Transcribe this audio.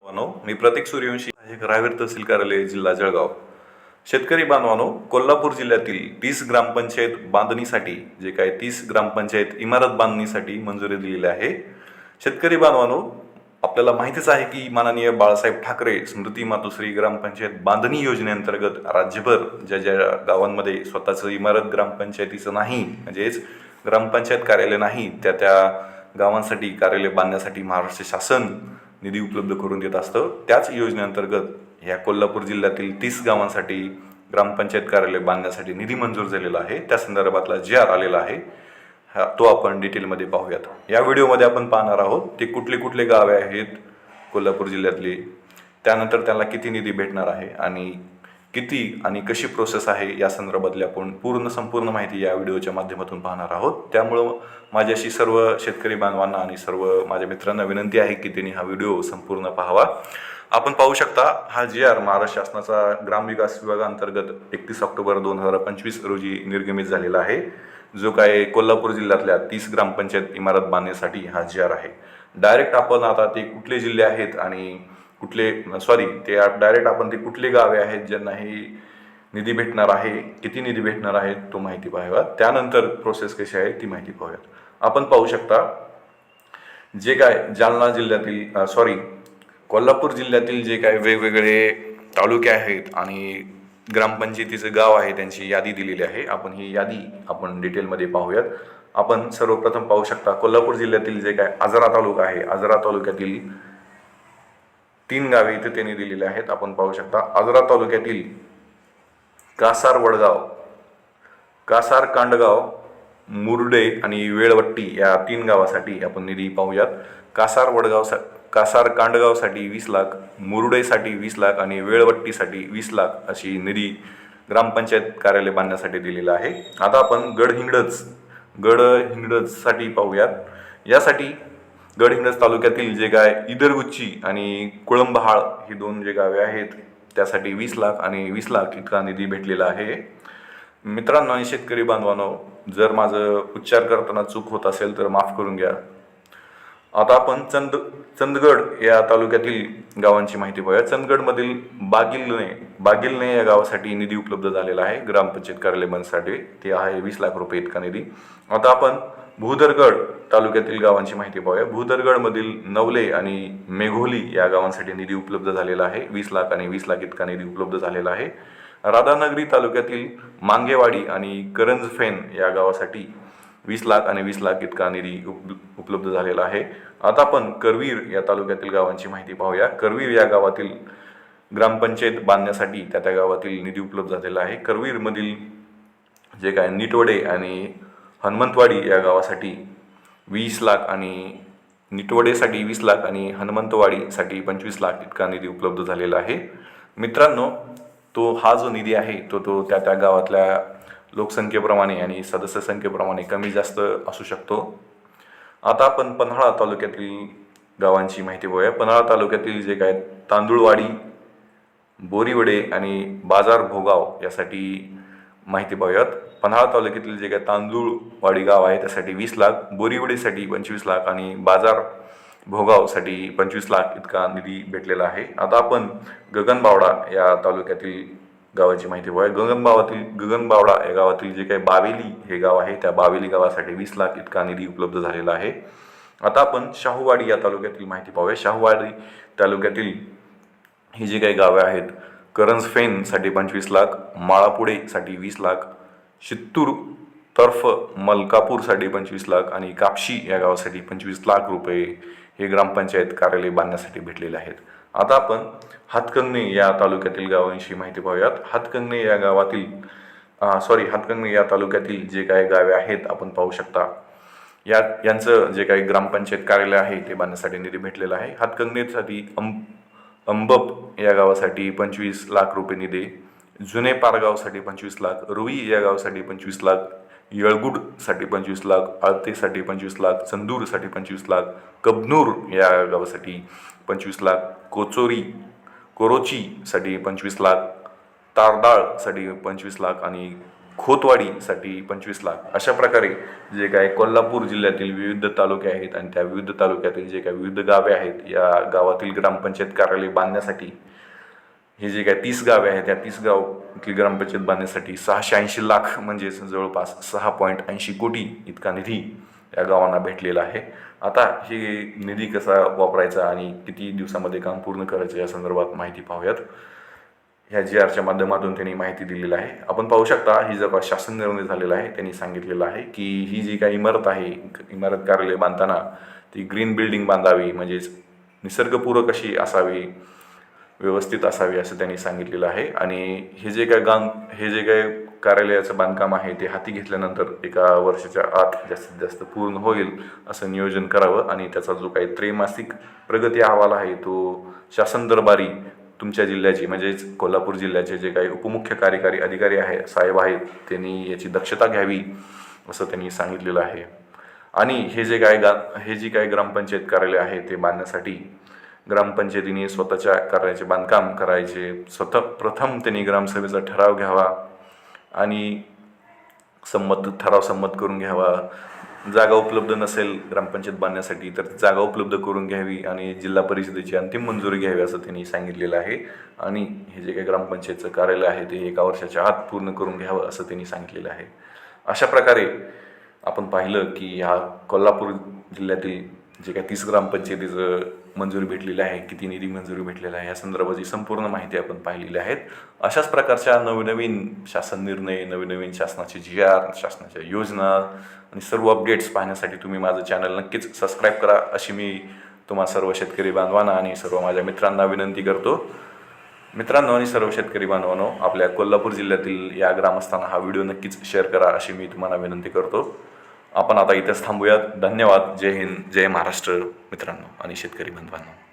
मी प्रतीक सूर्यवंशी, रावेर तहसील कार्यालय, जिल्हा जळगाव. शेतकरी बांधवांनो, कोल्हापूर जिल्ह्यातील 30 ग्रामपंचायत बांधणीसाठी जे काय 30 ग्रामपंचायत इमारत बांधणीसाठी मंजुरी दिलेली आहे. शेतकरी बांधवांनो, आपल्याला माहितीच आहे की माननीय बाळासाहेब ठाकरे स्मृती मातोश्री ग्रामपंचायत बांधणी योजनेअंतर्गत राज्यभर ज्या ज्या गावांमध्ये स्वतःचं इमारत ग्रामपंचायतीचं नाही, म्हणजेच ग्रामपंचायत कार्यालय नाही, त्या गावांसाठी कार्यालय बांधण्यासाठी महाराष्ट्र शासन निधी उपलब्ध करून देत असतं. त्याच योजनेअंतर्गत ह्या कोल्हापूर जिल्ह्यातील 30 गावांसाठी ग्रामपंचायत कार्यालय बांधण्यासाठी निधी मंजूर झालेला आहे. त्या संदर्भातला GR आलेला आहे, तो आपण डिटेलमध्ये पाहूयात. या व्हिडिओमध्ये आपण पाहणार आहोत ते कुठले कुठले गावे आहेत कोल्हापूर जिल्ह्यातले, त्यानंतर त्याला किती निधी भेटणार आहे आणि किती आणि कशी प्रोसेस आहे या संदर्भातली आपण संपूर्ण माहिती या व्हिडिओच्या माध्यमातून पाहणार आहोत. त्यामुळं माझ्याशी सर्व शेतकरी बांधवांना आणि सर्व माझ्या मित्रांना विनंती आहे की त्यांनी हा व्हिडिओ संपूर्ण पाहावा. आपण पाहू शकता, हा GR महाराष्ट्र शासनाचा ग्रामविकास विभागाअंतर्गत 31 ऑक्टोबर 2025 रोजी निर्गमित झालेला आहे, जो काय कोल्हापूर जिल्ह्यातल्या 30 ग्रामपंचायत इमारत बांधण्यासाठी हा GR आहे. डायरेक्ट आपण आता ते कुठले जिल्हे आहेत आणि डायरेक्ट आपण ते कुठले गावे आहेत ज्यांना हे निधी भेटणार आहे, किती निधी भेटणार आहे तो माहिती पाहाव्यात. त्यानंतर प्रोसेस कशी आहे ती माहिती पाहूयात. आपण पाहू शकता, जे काय जालना जिल्ह्यातील कोल्हापूर जिल्ह्यातील जे काय वेगवेगळे तालुके आहेत आणि ग्रामपंचायतीचं गाव आहे त्यांची यादी दिलेली आहे. आपण ही यादी डिटेलमध्ये पाहूयात. आपण सर्वप्रथम पाहू शकता, कोल्हापूर जिल्ह्यातील जे काय आजरा तालुका आहे, आजरा तालुक्यातील 3 गावे इथे त्यांनी दिलेले आहेत. आपण पाहू शकता, आजरा तालुक्यातील कासार वडगाव, कासार कांडगाव, मुरडे आणि वेळवट्टी या 3 गावासाठी आपण निधी पाहूयात. कासार कांडगावसाठी 20 लाख, मुरडेसाठी 20 लाख आणि वेळवट्टीसाठी 20 लाख अशी निधी ग्रामपंचायत कार्यालय बांधण्यासाठी दिलेला आहे. आता आपण गडहिंग्लजसाठी पाहूयात. यासाठी गडहिंग्लज तालुक्यातील जे काय इदरगुच्ची आणि कुळंबहाळ ही 2 जे गावे आहेत त्यासाठी 20 लाख आणि 20 लाख इतका निधी भेटलेला आहे. मित्रांनो आणि शेतकरी बांधवांनो, जर माझं उच्चार करताना चूक होत असेल तर माफ करून घ्या. आता आपण चंदगड या तालुक्यातील गावांची माहिती पाहूया. चंदगडमधील बागिलने या गावासाठी निधी उपलब्ध झालेला आहे ग्रामपंचायत कार्यालय बांधण्यासाठी. ते आहे 20 लाख रुपये इतका निधी. आता आपण भूदरगड तालुक्यातील गावांची माहिती पाहूया. भूदरगडमधील नवले आणि मेघोली या गावांसाठी निधी उपलब्ध झालेला आहे. 20 लाख आणि 20 लाख इतका निधी उपलब्ध झालेला आहे. राधानगरी तालुक्यातील मांगेवाडी आणि करंजफेन या गावासाठी 20 लाख आणि 20 लाख इतका निधी उपलब्ध झालेला आहे. आता आपण करवीर या तालुक्यातील गावांची माहिती पाहूया. करवीर या गावातील ग्रामपंचायत बांधण्यासाठी त्या गावातील निधी उपलब्ध झालेला आहे. करवीरमधील जे काय निटवडे आणि हनुमंतवाडी या गावासाठी 20 लाख आणि निटवडेसाठी 20 लाख आणि हनुमंतवाडीसाठी 25 लाख इतका निधी उपलब्ध झालेला आहे. मित्रांनो, हा जो निधी आहे तो त्या गावातल्या लोकसंख्येप्रमाणे आणि सदस्य संख्येप्रमाणे कमी जास्त असू शकतो. आता आपण पन्हाळा तालुक्यातील गावांची माहिती पाहूया. पन्हाळा तालुक्यातील जे काय तांदूळवाडी, बोरीवडे आणि बाजार भोगाव यासाठी माहिती पाहूयात. पन्हाळा तालुक्यातील जे काय तांदूळवाडी गाव आहे त्यासाठी 20 लाख, बोरीवडेसाठी 25 लाख आणि बाजार भोगावसाठी 25 लाख इतका निधी भेटलेला आहे. आता आपण गगनबावडा या तालुक्यातील गावाची माहिती पाहूया. गगनबावडा या गावातील जे काही बावेली हे गाव आहे त्या बावेली गावासाठी 20 लाख इतका निधी उपलब्ध झालेला आहे. आता आपण शाहूवाडी या तालुक्यातील माहिती पाहूया. शाहूवाडी तालुक्यातील ही जी काही गावे आहेत, करंजफेनसाठी 25 लाख, माळापुडेसाठी 20 लाख, शित्तूर तर्फ मलकापूरसाठी 25 लाख आणि कापशी या गावासाठी 25 लाख रुपये हे ग्रामपंचायत कार्यालय बांधण्यासाठी भेटलेले आहेत. आता आपण हातकंगणे या तालुक्यातील गावांची माहिती पाहूयात. हातकंगणे या तालुक्यातील जे काही गावे आहेत आपण पाहू शकता, यांचं जे काही ग्रामपंचायत कार्यालय आहे ते बांधण्यासाठी निधी भेटलेला आहे. हातकंगणेसाठी अंबप या गावासाठी 25 लाख रुपये निधी, जुने पारगावसाठी 25 लाख, रुई या गावासाठी 25 लाख, येळगुडसाठी 25 लाख, आळतेसाठी 25 लाख, चंदूरसाठी 25 लाख, कबनूर या गावासाठी 25 लाख, कोरोचीसाठी 25 लाख, तारदाळसाठी 25 लाख आणि खोतवाडीसाठी 25 लाख. अशा प्रकारे जे काय कोल्हापूर जिल्ह्यातील विविध तालुके आहेत आणि त्या विविध तालुक्यातील जे काही विविध गावे आहेत, या गावातील ग्रामपंचायत कार्यालय बांधण्यासाठी हे जे काय 30 गावे आहेत, त्या 30 गावातील ग्रामपंचायत बांधण्यासाठी 680 लाख म्हणजेच जवळपास 6.80 कोटी इतका निधी या गावांना भेटलेला आहे. आता हे निधी कसा वापरायचा आणि किती दिवसामध्ये काम पूर्ण करायचं या संदर्भात माहिती पाहूयात. ह्या GRच्या माध्यमातून त्यांनी माहिती दिलेली आहे. आपण पाहू शकता, ही जर शासन निर्णय झालेला आहे, त्यांनी सांगितलेलं आहे की ही जी काही इमारत आहे, इमारत कार्यालय बांधताना ती ग्रीन बिल्डिंग बांधावी, म्हणजेच निसर्गपूरक अशी असावी, व्यवस्थित असावी असं त्यांनी सांगितलेलं आहे. आणि हे जे काय कार्यालयाचं बांधकाम आहे ते हाती घेतल्यानंतर 1 वर्षाच्या आत जास्तीत जास्त पूर्ण होईल असं नियोजन करावं आणि त्याचा जो काही त्रैमासिक प्रगती अहवाल आहे तो शासन दरबारी तुमच्या जिल्ह्याची म्हणजेच कोल्हापूर जिल्ह्याचे जे काही उपमुख्य कार्यकारी अधिकारी साहेब आहेत त्यांनी याची दक्षता घ्यावी असं त्यांनी सांगितलेलं आहे. आणि हे जी काय ग्रामपंचायत कार्यालय आहे ते बांधण्यासाठी ग्रामपंचायतीने स्वतःच्या कार्यालयाचे बांधकाम करायचे. प्रथम त्यांनी ग्रामसभेचा ठराव घ्यावा आणि ठराव संमत करून घ्यावा. जागा उपलब्ध नसेल ग्रामपंचायत बांधण्यासाठी तर जागा उपलब्ध करून घ्यावी आणि जिल्हा परिषदेची अंतिम मंजुरी घ्यावी असं त्यांनी सांगितलेलं आहे. आणि हे जे काही ग्रामपंचायतचं कार्यालय आहे ते 1 वर्षाच्या आत पूर्ण करून घ्यावं असं त्यांनी सांगितलेलं आहे. अशा प्रकारे आपण पाहिलं की ह्या कोल्हापूर जिल्ह्यातील जे काही 30 ग्रामपंचायतीचं मंजुरी भेटलेली आहे, किती निधी मंजुरी भेटलेला आहे, या संदर्भाची संपूर्ण माहिती आपण पाहिलेली आहेत. अशाच प्रकारच्या नवनवीन शासन निर्णय, नवनवीन शासनाचे GR, शासनाच्या योजना आणि सर्व अपडेट्स पाहण्यासाठी तुम्ही माझं चॅनल नक्कीच सबस्क्राईब करा अशी मी तुम्हा सर्व शेतकरी बांधवांना आणि सर्व माझ्या मित्रांना विनंती करतो. मित्रांनो आणि सर्व शेतकरी बांधवांनो, आपल्या कोल्हापूर जिल्ह्यातील या ग्रामस्थांना हा व्हिडिओ नक्कीच शेअर करा अशी मी तुम्हाला विनंती करतो. आपण आता इथेच थांबूयात. धन्यवाद. जय हिंद, जय महाराष्ट्र मित्रांनो आणि शेतकरी बांधवांनो.